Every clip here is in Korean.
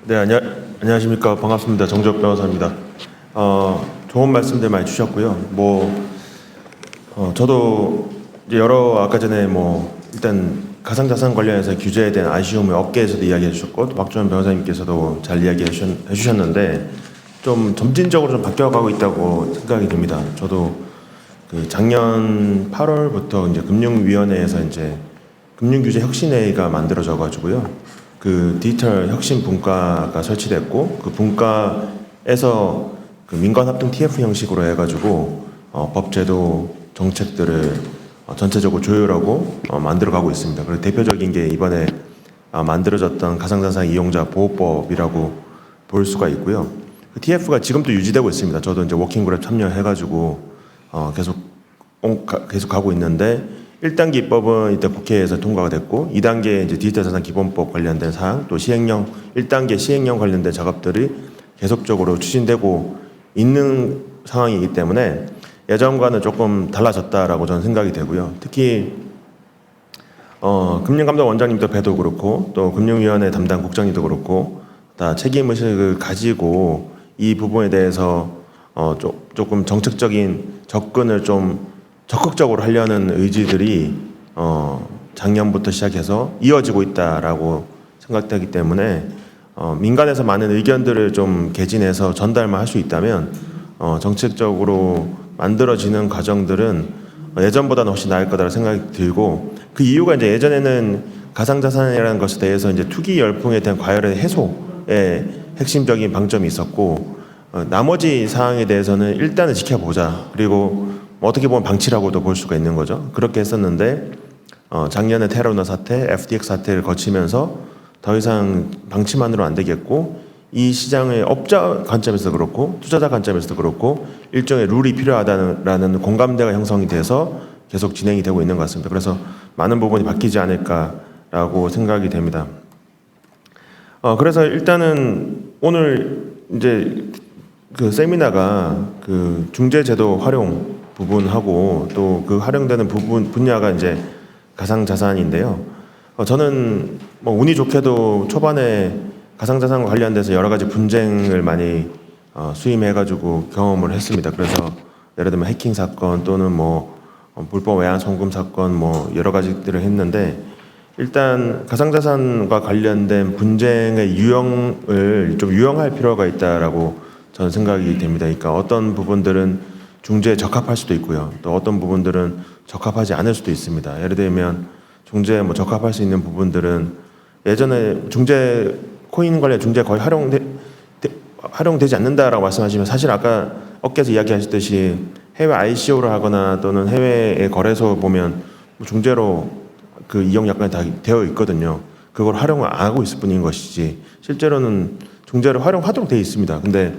네, 안녕하십니까. 반갑습니다. 정재욱 변호사입니다. 좋은 말씀들 많이 주셨고요. 저도 이제 아까 전에 일단 가상자산 관련해서 규제에 대한 아쉬움을 업계에서도 이야기해 주셨고, 또 박주원 변호사님께서도 잘 이야기해 주셨는데, 좀 점진적으로 좀 바뀌어가고 있다고 생각이 듭니다. 저도 그 작년 8월부터 이제 금융위원회에서 이제 금융규제혁신회의가 만들어져 가지고요. 그 디지털 혁신 분과가 설치됐고, 그 분과에서 그 민관합동 TF 형식으로 해가지고 법제도 정책들을 전체적으로 조율하고 만들어가고 있습니다. 그리고 대표적인 게 이번에 만들어졌던 가상자산 이용자 보호법이라고 볼 수가 있고요. 그 TF가 지금도 유지되고 있습니다. 저도 이제 워킹그룹 참여해가지고 계속 가고 있는데, 1단계 입법은 이때 국회에서 통과가 됐고, 2단계 이제 디지털 자산 기본법 관련된 사항, 또 1단계 시행령 관련된 작업들이 계속적으로 추진되고 있는 상황이기 때문에 예전과는 조금 달라졌다라고 저는 생각이 되고요. 특히 금융감독원장님도 뵈도 그렇고, 또 금융위원회 담당 국장님도 그렇고, 다 책임의식을 가지고 이 부분에 대해서 조금 정책적인 접근을 좀 적극적으로 하려는 의지들이 작년부터 시작해서 이어지고 있다라고 생각되기 때문에 민간에서 많은 의견들을 좀 개진해서 전달만 할 수 있다면 정책적으로 만들어지는 과정들은 예전보다는 훨씬 나을 거다라고 생각이 들고, 그 이유가 이제 예전에는 가상자산이라는 것에 대해서 이제 투기 열풍에 대한 과열의 해소에 핵심적인 방점이 있었고, 나머지 사항에 대해서는 일단은 지켜보자, 그리고 어떻게 보면 방치라고도 볼 수가 있는 거죠. 그렇게 했었는데 작년에 테러나 사태, FTX 사태를 거치면서 더 이상 방치만으로 안 되겠고, 이 시장의 업자 관점에서 그렇고 투자자 관점에서도 그렇고 일종의 룰이 필요하다는 공감대가 형성이 돼서 계속 진행이 되고 있는 것 같습니다. 그래서 많은 부분이 바뀌지 않을까라고 생각이 됩니다. 그래서 일단은 오늘 이제 그 세미나가 그 중재제도 활용 부분하고 또 그 활용되는 분야가 이제 가상자산인데요. 저는 운이 좋게도 초반에 가상자산과 관련돼서 여러 가지 분쟁을 많이 수임해가지고 경험을 했습니다. 그래서 예를 들면 해킹 사건 또는 불법 외환 송금 사건 여러 가지들을 했는데, 일단 가상자산과 관련된 분쟁의 유형을 좀 유형할 필요가 있다라고 저는 생각이 됩니다. 그러니까 어떤 부분들은 중재에 적합할 수도 있고요. 또 어떤 부분들은 적합하지 않을 수도 있습니다. 예를 들면 중재에 적합할 수 있는 부분들은 예전에 코인 관련 중재 거의 활용되지 않는다라고 말씀하시면, 사실 아까 업계에서 이야기하셨듯이 해외 ICO를 하거나 또는 해외의 거래소 보면 중재로 그 이용 약관이 다 되어 있거든요. 그걸 활용을 안 하고 있을 뿐인 것이지 실제로는 중재를 활용하도록 되어 있습니다. 근데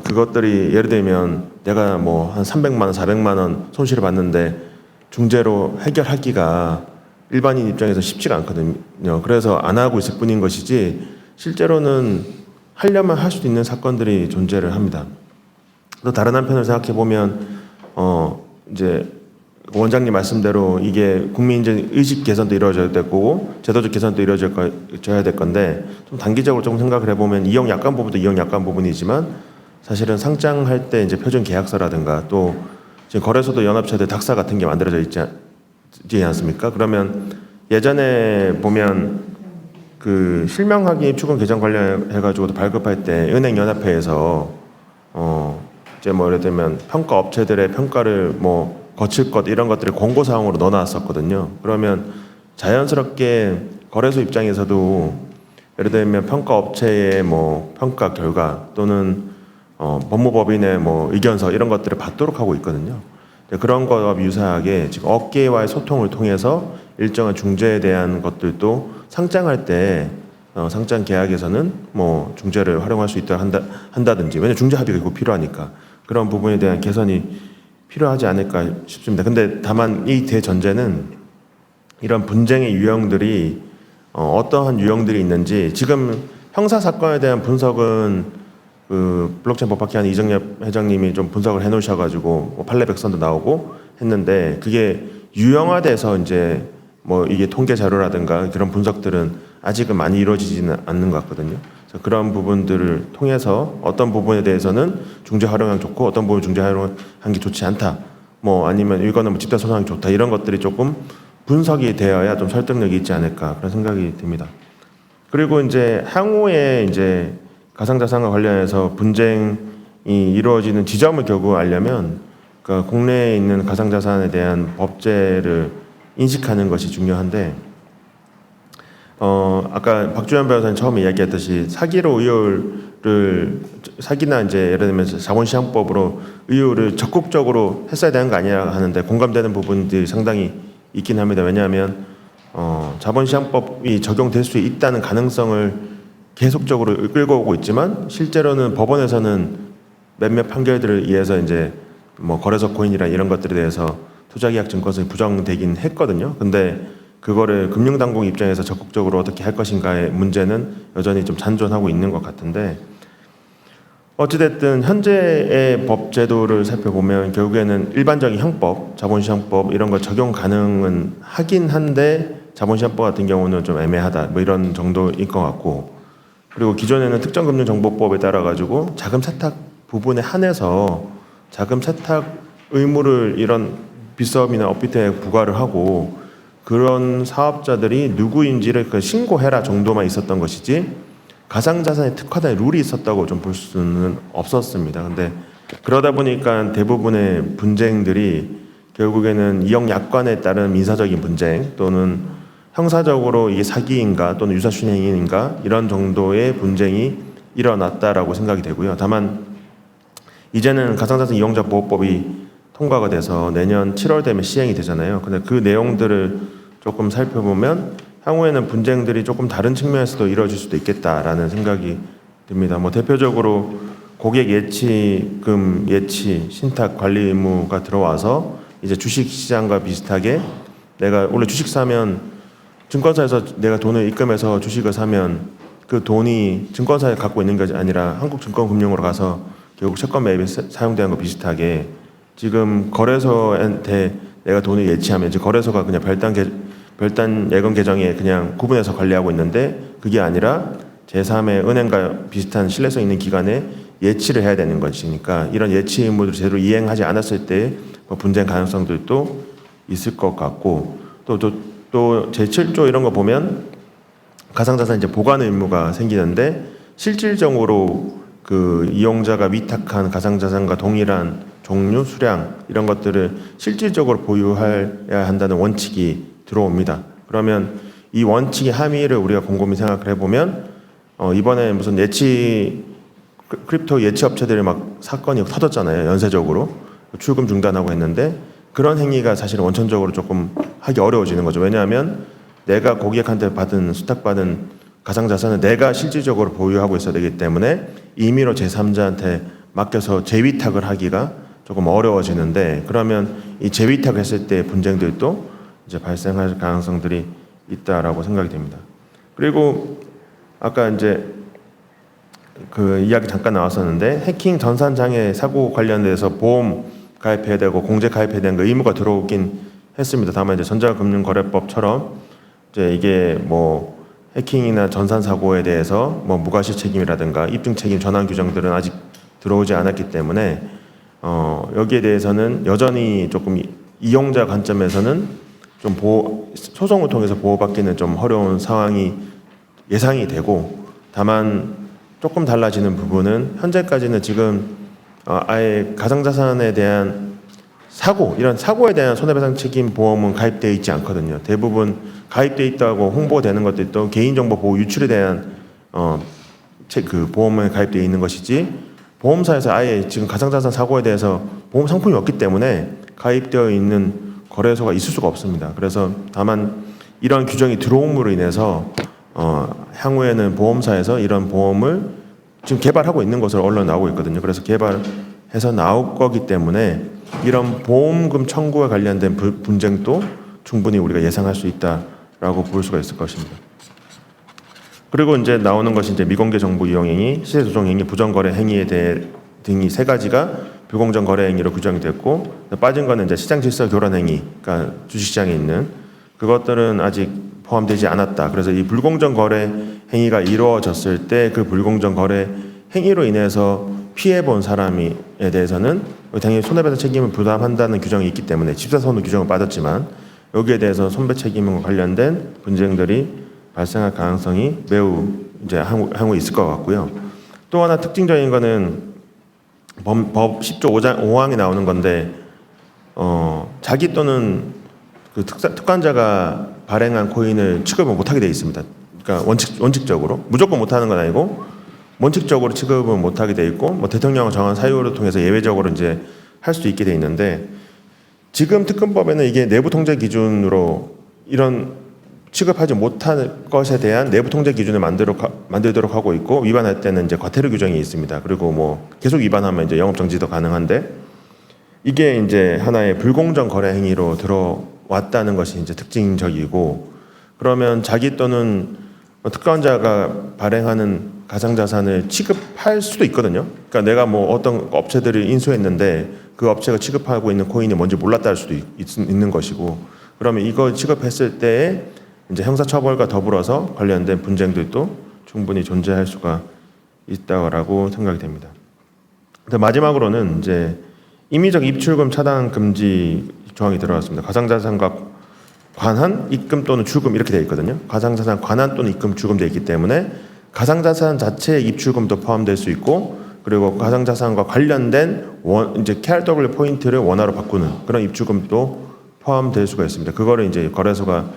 그것들이 예를 들면 내가 한 300만 원, 400만 원 손실을 봤는데 중재로 해결하기가 일반인 입장에서 쉽지가 않거든요. 그래서 안 하고 있을 뿐인 것이지 실제로는 하려면 할 수도 있는 사건들이 존재를 합니다. 또 다른 한편을 생각해 보면 이제 원장님 말씀대로 이게 국민적 의식 개선도 이루어져야 될 거고 제도적 개선도 이루어져야 될 건데, 좀 단기적으로 조금 생각을 해보면 이용 약관 부분도 이용 약관 부분이지만 사실은 상장할 때 이제 표준 계약서라든가 또 지금 거래소도 연합체들 닥사 같은 게 만들어져 있지 않습니까? 그러면 예전에 보면 그 실명확인 입출금 개정 관련해가지고도 발급할 때 은행연합회에서 이제 예를 들면 평가 업체들의 평가를 거칠 것 이런 것들을 공고 사항으로 넣어놨었거든요. 그러면 자연스럽게 거래소 입장에서도 예를 들면 평가 업체의 평가 결과 또는 법무법인의 의견서 이런 것들을 받도록 하고 있거든요. 그런 것과 유사하게 지금 업계와의 소통을 통해서 일정한 중재에 대한 것들도 상장할 때 상장 계약에서는 중재를 활용할 수 있도록 한다든지, 왜냐면 중재 합의가 꼭 필요하니까 그런 부분에 대한 개선이 필요하지 않을까 싶습니다. 근데 다만 이 대전제는 이런 분쟁의 유형들이 어떠한 유형들이 있는지, 지금 형사 사건에 대한 분석은 그 블록체인 법학회한 이정엽 회장님이 좀 분석을 해놓으셔가지고 판례백선도 나오고 했는데, 그게 유형화돼서 이제 이게 통계 자료라든가 그런 분석들은 아직은 많이 이루어지지는 않는 것 같거든요. 그래서 그런 부분들을 통해서 어떤 부분에 대해서는 중재 활용하기 좋고 어떤 부분 중재 활용하는 게 좋지 않다. 뭐 아니면 이거는 뭐 집단 소송하기 좋다. 이런 것들이 조금 분석이 되어야 좀 설득력이 있지 않을까 그런 생각이 듭니다. 그리고 이제 향후에 이제 가상자산과 관련해서 분쟁이 이루어지는 지점을 결국 알려면 그러니까 국내에 있는 가상자산에 대한 법제를 인식하는 것이 중요한데 아까 박주현 변호사님 처음에 이야기했듯이 사기로 사기나 이제 예를 들면 자본시장법으로 의혹을 적극적으로 했어야 되는 거 아니냐 하는데 공감되는 부분들이 상당히 있긴 합니다. 왜냐하면 자본시장법이 적용될 수 있다는 가능성을 계속적으로 끌고 오고 있지만 실제로는 법원에서는 몇몇 판결들을 의해서 이제 뭐 거래소 코인이나 이런 것들에 대해서 투자계약 증권성이 부정되긴 했거든요. 근데 그거를 금융당국 입장에서 적극적으로 어떻게 할 것인가의 문제는 여전히 좀 잔존하고 있는 것 같은데 어찌됐든 현재의 법 제도를 살펴보면 결국에는 일반적인 형법, 자본시장법 이런 거 적용 가능은 하긴 한데 자본시장법 같은 경우는 좀 애매하다 뭐 이런 정도일 것 같고 그리고 기존에는 특정금융정보법에 따라 가지고 자금 세탁 부분에 한해서 자금 세탁 의무를 이런 빗썸이나 업비트에 부과를 하고 그런 사업자들이 누구인지를 신고해라 정도만 있었던 것이지 가상자산에 특화된 룰이 있었다고 좀 볼 수는 없었습니다. 근데 그러다 보니까 대부분의 분쟁들이 결국에는 이용약관에 따른 민사적인 분쟁 또는 형사적으로 이게 사기인가 또는 유사순행인가 이런 정도의 분쟁이 일어났다라고 생각이 되고요. 다만 이제는 가상자산 이용자 보호법이 통과가 돼서 내년 7월 되면 시행이 되잖아요. 근데 그 내용들을 조금 살펴보면 향후에는 분쟁들이 조금 다른 측면에서도 이루어질 수도 있겠다라는 생각이 듭니다. 뭐 대표적으로 고객 예치금 예치 신탁 관리 의무가 들어와서 이제 주식 시장과 비슷하게 내가 원래 주식 사면 증권사에서 내가 돈을 입금해서 주식을 사면 그 돈이 증권사에 갖고 있는 것이 아니라 한국증권금융으로 가서 결국 채권 매입에 사용되는 거 비슷하게 지금 거래소한테 내가 돈을 예치하면 이제 거래소가 그냥 별단 예금 계정에 그냥 구분해서 관리하고 있는데 그게 아니라 제3의 은행과 비슷한 신뢰성 있는 기관에 예치를 해야 되는 것이니까 이런 예치 의무를 제대로 이행하지 않았을 때 분쟁 가능성들도 있을 것 같고 또 제7조 이런 거 보면 가상자산 이제 보관 의무가 생기는데 실질적으로 그 이용자가 위탁한 가상자산과 동일한 종류, 수량 이런 것들을 실질적으로 보유해야 한다는 원칙이 들어옵니다. 그러면 이 원칙의 함의를 우리가 곰곰이 생각을 해보면 이번에 무슨 크립토 예치 업체들이 막 사건이 터졌잖아요. 연쇄적으로 출금 중단하고 했는데 그런 행위가 사실은 원천적으로 조금 하기 어려워지는 거죠. 왜냐하면 내가 고객한테 수탁받은 가상자산은 내가 실질적으로 보유하고 있어야 되기 때문에 임의로 제3자한테 맡겨서 재위탁을 하기가 조금 어려워지는데 그러면 이 재위탁을 했을 때 분쟁들도 이제 발생할 가능성들이 있다라고 생각이 됩니다. 그리고 아까 이제 그 이야기 잠깐 나왔었는데 해킹 전산장애 사고 관련돼서 보험 가입해야 되고 공제 가입해야 되는 거 의무가 들어오긴 했습니다. 다만 이제 전자금융거래법처럼 이제 이게 뭐 해킹이나 전산 사고에 대해서 뭐 무과실 책임이라든가 입증 책임 전환 규정들은 아직 들어오지 않았기 때문에 여기에 대해서는 여전히 조금 이용자 관점에서는 좀 소송을 통해서 보호받기는 좀 어려운 상황이 예상이 되고 다만 조금 달라지는 부분은 현재까지는 지금 아예 가상자산에 대한 이런 사고에 대한 손해배상 책임 보험은 가입되어 있지 않거든요. 대부분 가입되어 있다고 홍보되는 것도 또 개인정보 보호 유출에 대한 그 보험에 가입되어 있는 것이지 보험사에서 아예 지금 가상자산 사고에 대해서 보험 상품이 없기 때문에 가입되어 있는 거래소가 있을 수가 없습니다. 그래서 다만 이런 규정이 들어옴으로 인해서 향후에는 보험사에서 이런 보험을 지금 개발하고 있는 것으로 언론 나오고 있거든요. 그래서 개발해서 나올 거기 때문에 이런 보험금 청구와 관련된 분쟁도 충분히 우리가 예상할 수 있다라고 볼 수가 있을 것입니다. 그리고 이제 나오는 것이 이제 미공개 정보 이용 행위, 시세 조정 행위, 부정거래 행위에 대해 등이 세 가지가 불공정 거래 행위로 규정이 됐고 빠진 거는 이제 시장 질서 교란 행위, 그러니까 주식시장에 있는 그것들은 아직 포함되지 않았다. 그래서 이 불공정 거래 행위가 이루어졌을 때 그 불공정 거래 행위로 인해서 피해본 사람에 대해서는 당연히 손해배상 책임을 부담한다는 규정이 있기 때문에 집사선호 규정은 빠졌지만 여기에 대해서 손배 책임과 관련된 분쟁들이 발생할 가능성이 매우 이제 향후 있을 것 같고요. 또 하나 특징적인 거는 법 10조 5항이 나오는 건데 자기 또는 그 특권자가 발행한 코인을 취급을 못하게 되어 있습니다. 그러니까 원칙적으로 무조건 못하는 건 아니고 원칙적으로 취급을 못하게 돼 있고 뭐 대통령을 정한 사유를 통해서 예외적으로 이제 할 수 있게 돼 있는데 지금 특검법에는 이게 내부 통제 기준으로 이런 취급하지 못할 것에 대한 내부 통제 기준을 만들도록 하고 있고 위반할 때는 이제 과태료 규정이 있습니다. 그리고 뭐 계속 위반하면 이제 영업 정지도 가능한데 이게 이제 하나의 불공정 거래 행위로 들어왔다는 것이 이제 특징적이고 그러면 자기 또는 특권자가 발행하는 가상자산을 취급할 수도 있거든요. 그러니까 내가 뭐 어떤 업체들을 인수했는데 그 업체가 취급하고 있는 코인이 뭔지 몰랐다 할 수도 있는 것이고 그러면 이거 취급했을 때에 이제 형사처벌과 더불어서 관련된 분쟁들도 충분히 존재할 수가 있다고 생각이 됩니다. 마지막으로는 이제 임의적 입출금 차단 금지 조항이 들어갔습니다. 가상자산과 관한 입금 또는 출금 이렇게 되어 있거든요. 가상자산 관한 또는 입금 출금되어 있기 때문에 가상자산 자체의 입출금도 포함될 수 있고 그리고 가상자산과 관련된 이제 KRW 포인트를 원화로 바꾸는 그런 입출금도 포함될 수가 있습니다. 그거를 이제 거래소가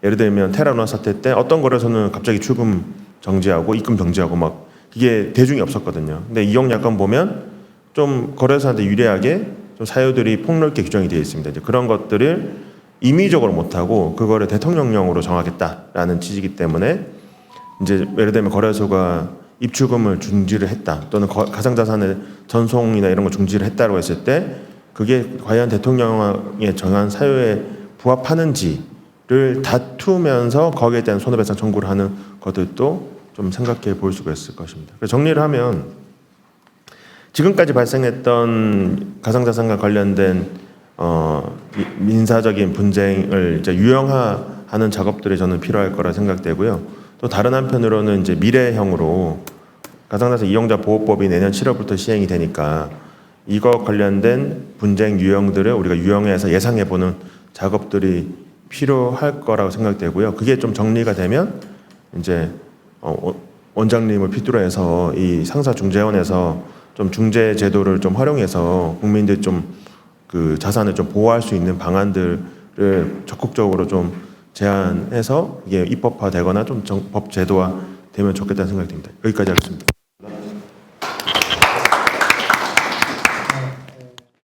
예를 들면 테라루나 사태 때 어떤 거래소는 갑자기 출금 정지하고 입금 정지하고 막 이게 대중이 없었거든요. 근데 이용 약관 보면 좀 거래소한테 유리하게 좀 사유들이 폭넓게 규정이 되어 있습니다. 이제 그런 것들을 임의적으로 못하고 그거를 대통령령으로 정하겠다라는 취지이기 때문에 이제 예를 들면 거래소가 입출금을 중지를 했다 또는 가상자산의 전송이나 이런 거 중지를 했다고 했을 때 그게 과연 대통령의 정한 사유에 부합하는지를 다투면서 거기에 대한 손해배상 청구를 하는 것들도 좀 생각해 볼 수가 있을 것입니다. 그래서 정리를 하면 지금까지 발생했던 가상자산과 관련된 민사적인 분쟁을 이제 유형화하는 작업들이 저는 필요할 거라 생각되고요. 또 다른 한편으로는 이제 미래형으로 가상자산 이용자 보호법이 내년 7월부터 시행이 되니까 이거 관련된 분쟁 유형들을 우리가 유형해서 예상해보는 작업들이 필요할 거라고 생각되고요. 그게 좀 정리가 되면 이제 원장님을 필두로 해서 이 상사중재원에서 좀 중재 제도를 좀 활용해서 국민들 좀 그 자산을 좀 보호할 수 있는 방안들을 적극적으로 좀 제안해서 이게 입법화되거나 좀 법 제도화 되면 좋겠다는 생각이 듭니다. 여기까지 하겠습니다.